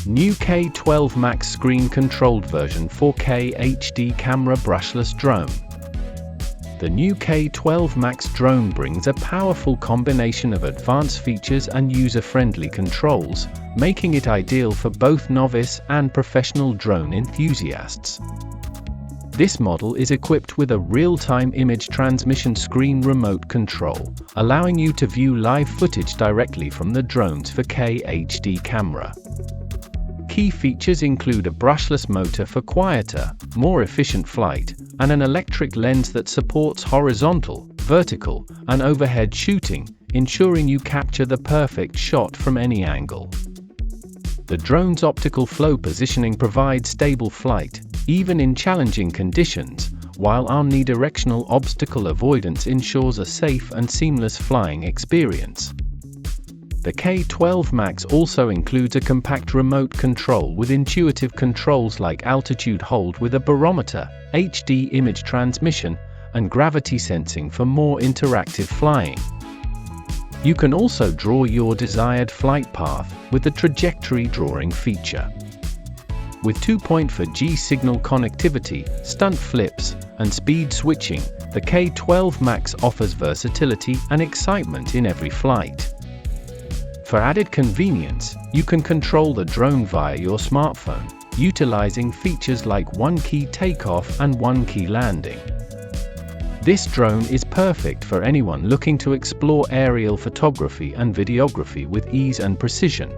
New K12 Max screen-controlled version 4K HD camera brushless drone. The new K12 Max drone brings a powerful combination of advanced features and user-friendly controls, making it ideal for both novice and professional drone enthusiasts. This model is equipped with a real-time image transmission screen remote control, allowing you to view live footage directly from the drone's 4K HD camera. Key features include a brushless motor for quieter, more efficient flight, and an electric lens that supports horizontal, vertical, and overhead shooting, ensuring you capture the perfect shot from any angle. The drone's optical flow positioning provides stable flight, even in challenging conditions, while omnidirectional obstacle avoidance ensures a safe and seamless flying experience. The K12 Max also includes a compact remote control with intuitive controls like altitude hold with a barometer, HD image transmission, and gravity sensing for more interactive flying. You can also draw your desired flight path with the trajectory drawing feature. With 2.4G signal connectivity, stunt flips, and speed switching, the K12 Max offers versatility and excitement in every flight. For added convenience, you can control the drone via your smartphone, utilizing features like one-key takeoff and one-key landing. This drone is perfect for anyone looking to explore aerial photography and videography with ease and precision.